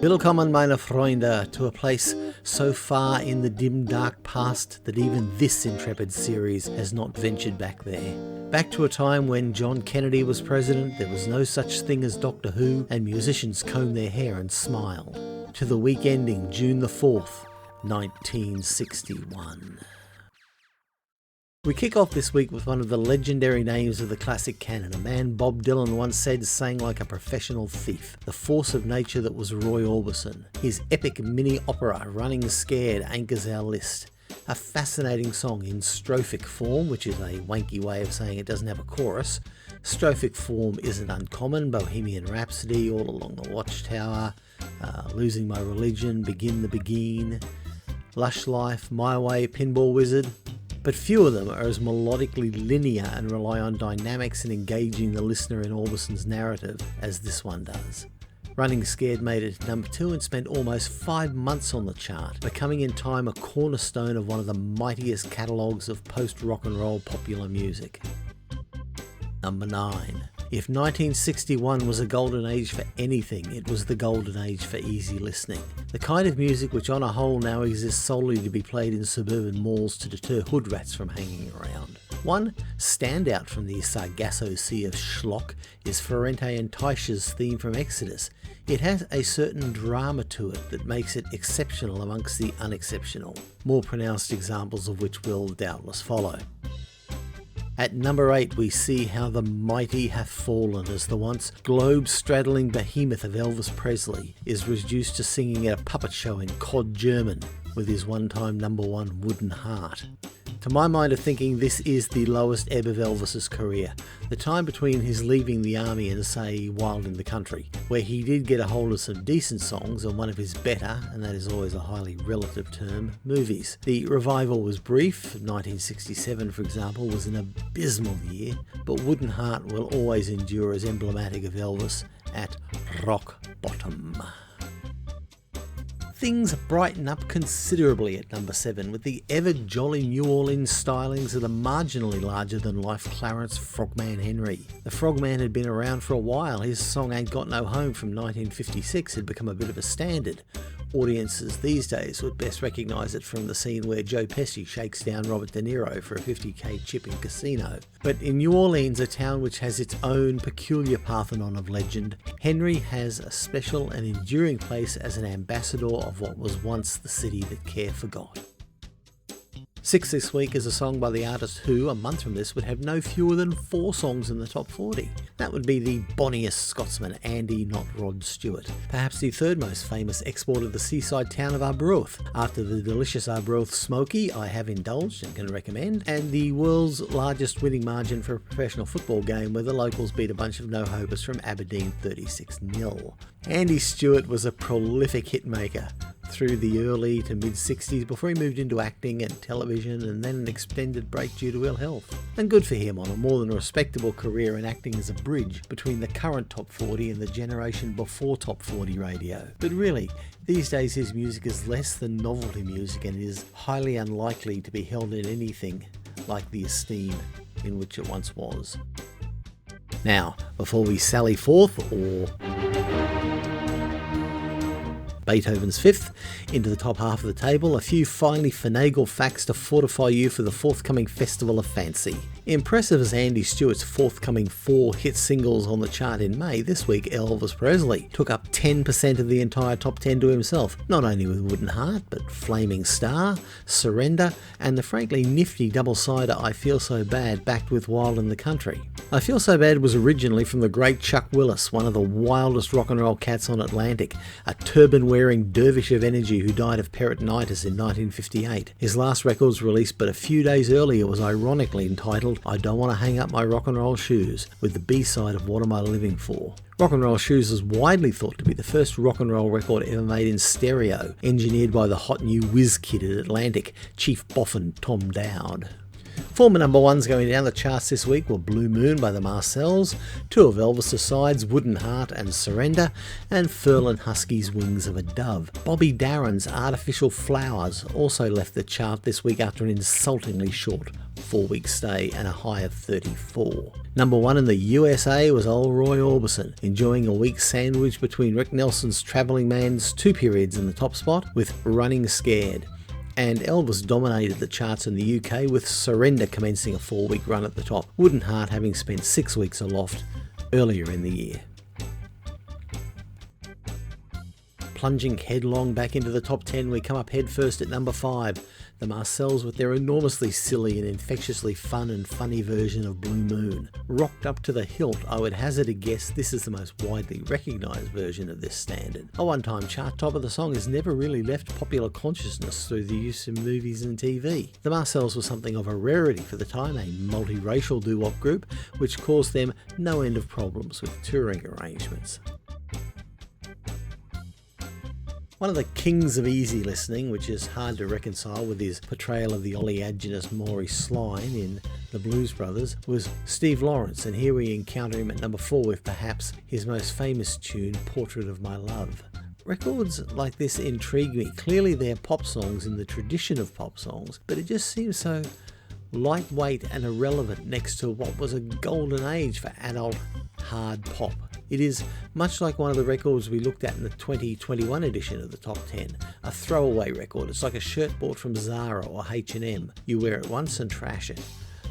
Willkommen, meine Freunde, to a place so far in the dim dark past that even this intrepid series has not ventured back there. Back to a time when John Kennedy was president, there was no such thing as Doctor Who, and musicians combed their hair and smiled. To the week ending June the 4th, 1961. We kick off this week with one of the legendary names of the classic canon, a man Bob Dylan once said sang like a professional thief, the force of nature that was Roy Orbison. His epic mini-opera, Running Scared, anchors our list. A fascinating song in strophic form, which is a wanky way of saying it doesn't have a chorus. Strophic form isn't uncommon: Bohemian Rhapsody, All Along the Watchtower, Losing My Religion, Begin the Begin, Lush Life, My Way, Pinball Wizard. But few of them are as melodically linear and rely on dynamics and engaging the listener in Orbison's narrative as this one does. Running Scared made it to number 2 and spent almost 5 months on the chart, becoming in time a cornerstone of one of the mightiest catalogues of post-rock and roll popular music. Number 9. If 1961 was a golden age for anything, it was the golden age for easy listening. The kind of music which on a whole now exists solely to be played in suburban malls to deter hood rats from hanging around. One standout from the Sargasso Sea of schlock is Ferrante and Taisha's theme from Exodus. It has a certain drama to it that makes it exceptional amongst the unexceptional, more pronounced examples of which will doubtless follow. At number 8 we see how the mighty hath fallen as the once globe-straddling behemoth of Elvis Presley is reduced to singing at a puppet show in Cod German with his one-time number 1 Wooden Heart. To my mind of thinking, this is the lowest ebb of Elvis's career, the time between his leaving the army and, say, Wild in the Country, where he did get a hold of some decent songs and one of his better, and that is always a highly relative term, movies. The revival was brief. 1967, for example, was an abysmal year, but Wooden Heart will always endure as emblematic of Elvis at rock bottom. Things brighten up considerably at number 7 with the ever-jolly New Orleans stylings of the marginally larger-than-life Clarence Frogman Henry. The Frogman had been around for a while. His song Ain't Got No Home from 1956 had become a bit of a standard. Audiences these days would best recognise it from the scene where Joe Pesci shakes down Robert De Niro for a $50k chip in Casino. But in New Orleans, a town which has its own peculiar Parthenon of legend, Henry has a special and enduring place as an ambassador of what was once the city that care forgot. 6 this week is a song by the artist who, a month from this, would have no fewer than 4 songs in the top 40. That would be the bonniest Scotsman, Andy Not Rod Stewart, perhaps the third most famous export of the seaside town of Arbroath, after the delicious Arbroath Smoky I have indulged and can recommend, and the world's largest winning margin for a professional football game where the locals beat a bunch of no-hopers from Aberdeen 36-0. Andy Stewart was a prolific hitmaker through the early to mid-60s before he moved into acting and television and then an extended break due to ill health. And good for him on a more than respectable career in acting as a bridge between the current top 40 and the generation before top 40 radio. But really, these days his music is less than novelty music and is highly unlikely to be held in anything like the esteem in which it once was. Now, before we sally forth, or Beethoven's Fifth, into the top half of the table, a few finely finagled facts to fortify you for the forthcoming Festival of Fancy. Impressive as Andy Stewart's forthcoming 4 hit singles on the chart in May, this week Elvis Presley took up 10% of the entire top 10 to himself, not only with Wooden Heart, but Flaming Star, Surrender, and the frankly nifty double-sider I Feel So Bad backed with Wild in the Country. I Feel So Bad was originally from the great Chuck Willis, one of the wildest rock and roll cats on Atlantic, a turban-wearing dervish of energy who died of peritonitis in 1958. His last record was released but a few days earlier was ironically entitled I Don't Want to Hang Up My Rock and Roll Shoes, with the B-side of What Am I Living For? Rock and Roll Shoes is widely thought to be the first rock and roll record ever made in stereo, engineered by the hot new whiz kid at Atlantic, Chief Boffin Tom Dowd. Former number ones going down the charts this week were Blue Moon by the Marcells, two of Elvis' sides, Wooden Heart and Surrender, and Furlan Husky's Wings of a Dove. Bobby Darin's Artificial Flowers also left the chart this week after an insultingly short 4-week stay and a high of 34. Number one in the USA was old Roy Orbison, enjoying a week sandwiched between Rick Nelson's Travelling Man's two periods in the top spot with Running Scared. And Elvis dominated the charts in the UK with Surrender commencing a 4-week run at the top, Wooden Heart having spent 6 weeks aloft earlier in the year. Plunging headlong back into the top 10, we come up headfirst at number 5. The Marcells with their enormously silly and infectiously fun and funny version of Blue Moon. Rocked up to the hilt, I would hazard a guess this is the most widely recognised version of this standard. A one-time chart topper, the song has never really left popular consciousness through the use in movies and TV. The Marcells were something of a rarity for the time, a multiracial doo-wop group, which caused them no end of problems with touring arrangements. One of the kings of easy listening, which is hard to reconcile with his portrayal of the oleaginous Maury Sline in The Blues Brothers, was Steve Lawrence, and here we encounter him at number 4 with perhaps his most famous tune, Portrait of My Love. Records like this intrigue me. Clearly they're pop songs in the tradition of pop songs, but it just seems so lightweight and irrelevant next to what was a golden age for adult hard pop. It is much like one of the records we looked at in the 2021 edition of the Top 10, a throwaway record. It's like a shirt bought from Zara or H&M. You wear it once and trash it.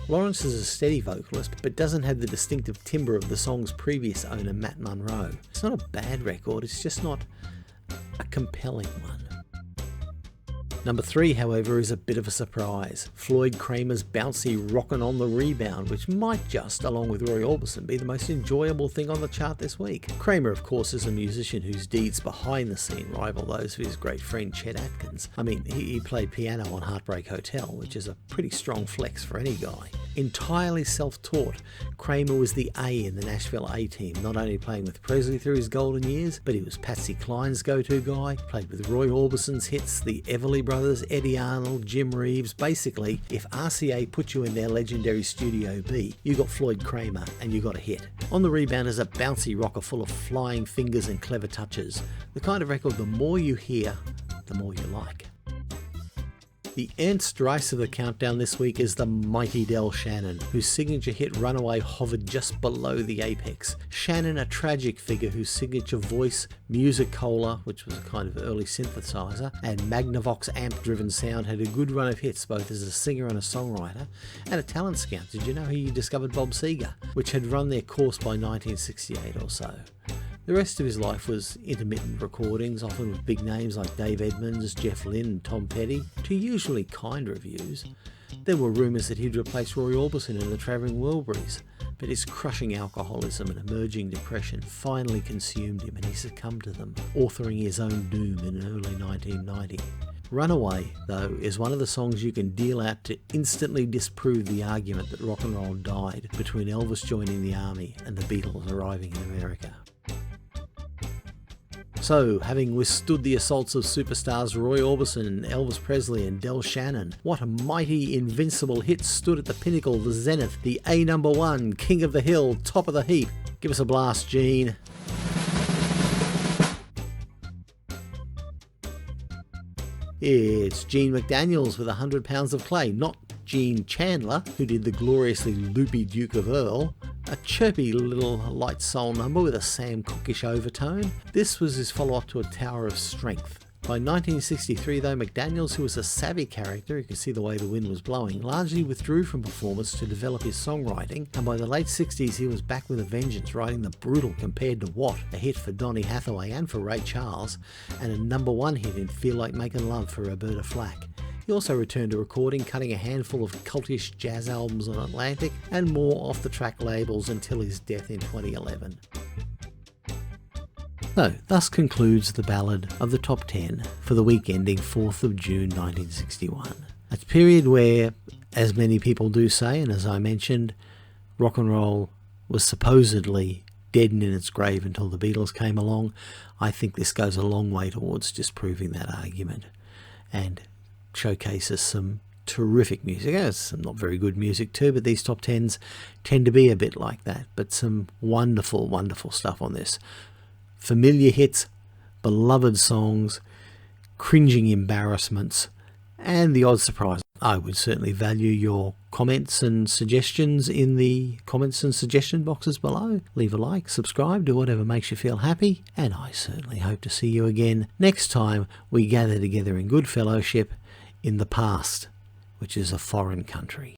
Lawrence is a steady vocalist, but doesn't have the distinctive timbre of the song's previous owner, Matt Monro. It's not a bad record, it's just not a compelling one. Number 3, however, is a bit of a surprise. Floyd Kramer's Bouncy Rockin' on the Rebound, which might just, along with Roy Orbison, be the most enjoyable thing on the chart this week. Kramer, of course, is a musician whose deeds behind the scene rival those of his great friend Chet Atkins. I mean, he played piano on Heartbreak Hotel, which is a pretty strong flex for any guy. Entirely self-taught, Kramer was the A in the Nashville A-team, not only playing with Presley through his golden years, but he was Patsy Cline's go-to guy, played with Roy Orbison's hits, the Everly Brothers, Eddie Arnold, Jim Reeves. Basically, if RCA put you in their legendary Studio B, you got Floyd Kramer and you got a hit. On the Rebound is a bouncy rocker full of flying fingers and clever touches. The kind of record the more you hear, the more you like. The Ernst Rice of the countdown this week is the mighty Del Shannon, whose signature hit Runaway hovered just below the apex. Shannon, a tragic figure whose signature voice, Musicola, which was a kind of early synthesizer, and Magnavox amp-driven sound had a good run of hits both as a singer and a songwriter, and a talent scout. Did you know he discovered Bob Seger, which had run their course by 1968 or so. The rest of his life was intermittent recordings, often with big names like Dave Edmunds, Jeff Lynne and Tom Petty, to usually kind reviews. There were rumours that he'd replace Roy Orbison in the Travelling Wilburys, but his crushing alcoholism and emerging depression finally consumed him and he succumbed to them, authoring his own doom in early 1990. Runaway, though, is one of the songs you can deal out to instantly disprove the argument that rock and roll died between Elvis joining the army and the Beatles arriving in America. So, having withstood the assaults of superstars Roy Orbison, Elvis Presley and Del Shannon, what a mighty invincible hit stood at the pinnacle, the zenith, the A number 1, king of the hill, top of the heap. Give us a blast, Gene. It's Gene Mcdaniels with 100 Pounds of Clay, not Gene Chandler, who did the gloriously loopy Duke of Earl. A chirpy little light soul number with a Sam Cookish overtone. This was his follow-up to A Tower of Strength. By 1963 though, Mcdaniels, who was a savvy character, you could see the way the wind was blowing, largely withdrew from performance to develop his songwriting, and by the late 60s he was back with a vengeance, writing the brutal Compared to What, a hit for Donny Hathaway and for Ray Charles, and a number 1 hit in Feel Like Making Love for Roberta Flack. He also returned to recording, cutting a handful of cultish jazz albums on Atlantic and more off-the-track labels until his death in 2011. So, thus concludes the ballad of the Top 10 for the week ending 4th of June 1961. A period where, as many people do say, and as I mentioned, rock and roll was supposedly dead and in its grave until the Beatles came along. I think this goes a long way towards disproving that argument and showcases some terrific music. There's some not very good music too, but these top 10s tend to be a bit like that. But some wonderful, wonderful stuff on this. Familiar hits, beloved songs, cringing embarrassments, and the odd surprise. I would certainly value your comments and suggestions in the comments and suggestion boxes below. Leave a like, subscribe, do whatever makes you feel happy, and I certainly hope to see you again next time we gather together in good fellowship in the past, which is a foreign country.